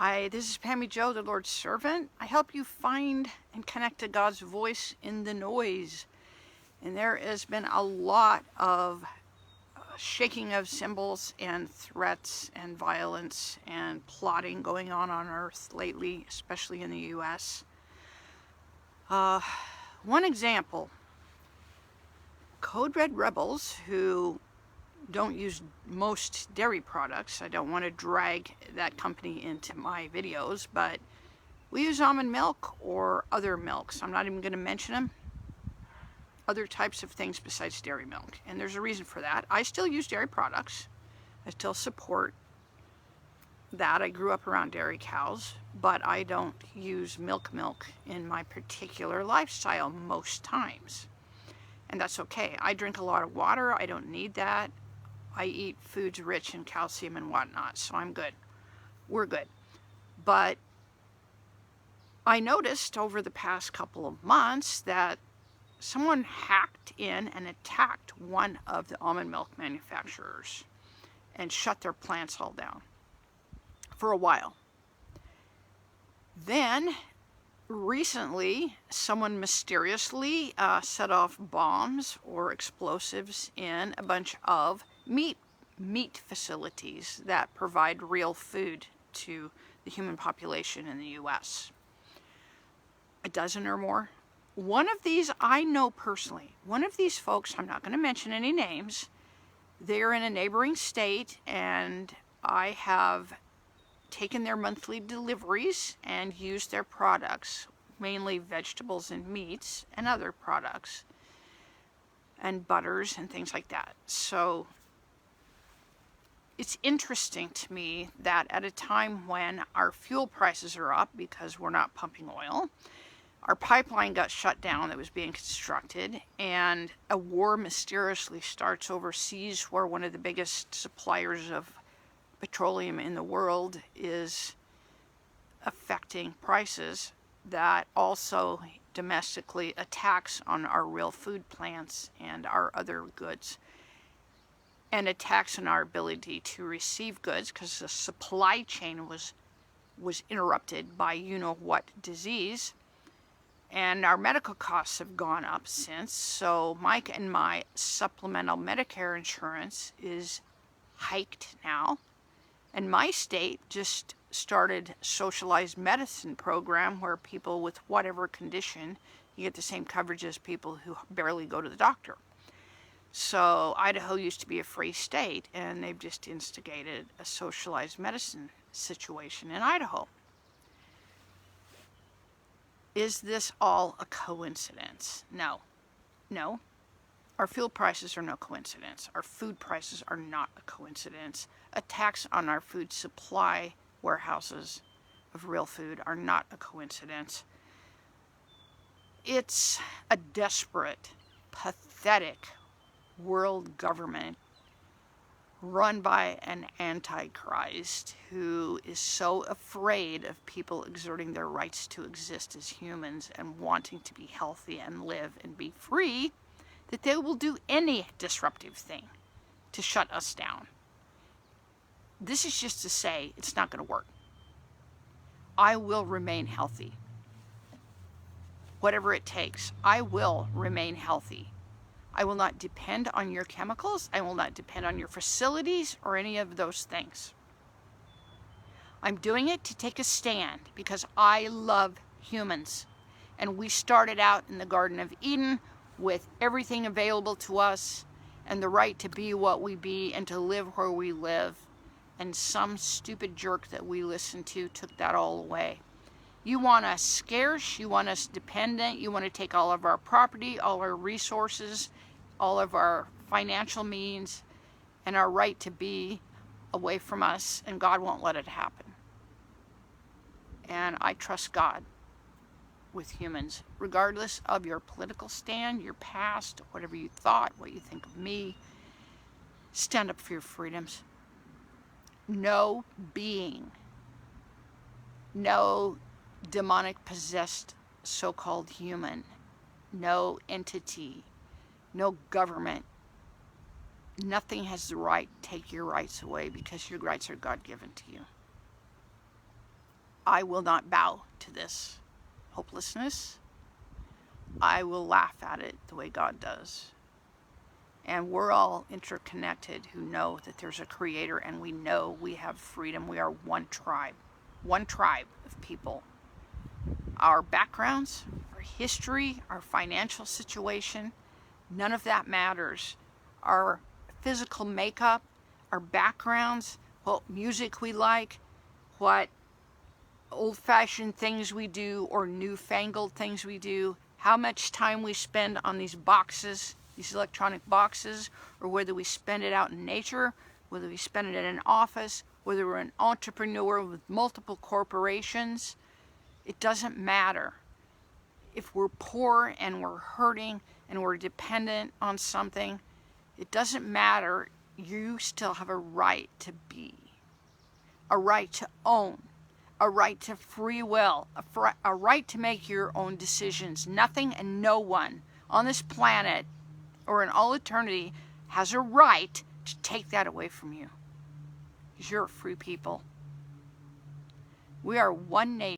Hi, this is Pammy Joe, the Lord's servant. I help you find and connect to God's voice in the noise. And there has been a lot of shaking of cymbals and threats and violence and plotting going on earth lately, especially in the U.S. One example, Code Red rebels who don't use most dairy products. I don't want to drag that company into my videos, but we use almond milk or other milks. I'm not even going to mention them. Other types of things besides dairy milk. And there's a reason for that. I still use dairy products. I still support that. I grew up around dairy cows, but I don't use milk in my particular lifestyle most times. And that's okay. I drink a lot of water. I don't need that. I eat foods rich in calcium and whatnot, so I'm good. We're good. But I noticed over the past couple of months that someone hacked in and attacked one of the almond milk manufacturers and shut their plants all down for a while. Then, recently, someone mysteriously set off bombs or explosives in a bunch of meat facilities that provide real food to the human population in the U.S. A dozen or more. One of these I know personally. One of these folks, I'm not going to mention any names, they're in a neighboring state, and I have taken their monthly deliveries and used their products, mainly vegetables and meats and other products and butters and things like that. So it's interesting to me that at a time when our fuel prices are up because we're not pumping oil, our pipeline got shut down that was being constructed, and a war mysteriously starts overseas where one of the biggest suppliers of petroleum in the world is affecting prices, that also domestically attacks on our real food plants and our other goods, and attacks on our ability to receive goods because the supply chain was interrupted by you-know-what disease. And our medical costs have gone up since, so Mike and my supplemental Medicare insurance is hiked now. And my state just started a socialized medicine program where people with whatever condition, you get the same coverage as people who barely go to the doctor. So Idaho used to be a free state, and they've just instigated a socialized medicine situation in Idaho. Is this all a coincidence? No. No. Our fuel prices are no coincidence. Our food prices are not a coincidence. Attacks on our food supply warehouses of real food are not a coincidence. It's a desperate, pathetic world government run by an antichrist who is so afraid of people exerting their rights to exist as humans and wanting to be healthy and live and be free that they will do any disruptive thing to shut us down. This is just to say it's not going to work. I will remain healthy. Whatever it takes, I will remain healthy. I will not depend on your chemicals. I will not depend on your facilities or any of those things. I'm doing it to take a stand because I love humans. And we started out in the Garden of Eden with everything available to us and the right to be what we be and to live where we live. And some stupid jerk that we listened to took that all away. You want us scarce, you want us dependent, you want to take all of our property, all our resources, all of our financial means, and our right to be away from us, and God won't let it happen. And I trust God with humans, regardless of your political stand, your past, whatever you thought, what you think of me. Stand up for your freedoms. No being, no demonic possessed so-called human, no entity, no government, nothing has the right to take your rights away because your rights are God-given to you. I will not bow to this hopelessness. I will laugh at it the way God does. And we're all interconnected who know that there's a creator, and we know we have freedom. We are one tribe of people. Our backgrounds, our history, our financial situation, none of that matters. Our physical makeup, our backgrounds, what music we like, what old-fashioned things we do or newfangled things we do, how much time we spend on these boxes, these electronic boxes, or whether we spend it out in nature, whether we spend it in an office, whether we're an entrepreneur with multiple corporations, it doesn't matter. If we're poor and we're hurting and we're dependent on something, it doesn't matter. You still have a right to be, a right to own, a right to free will, a right to make your own decisions. Nothing and no one on this planet or in all eternity has a right to take that away from you. Because you're a free people. We are one nation.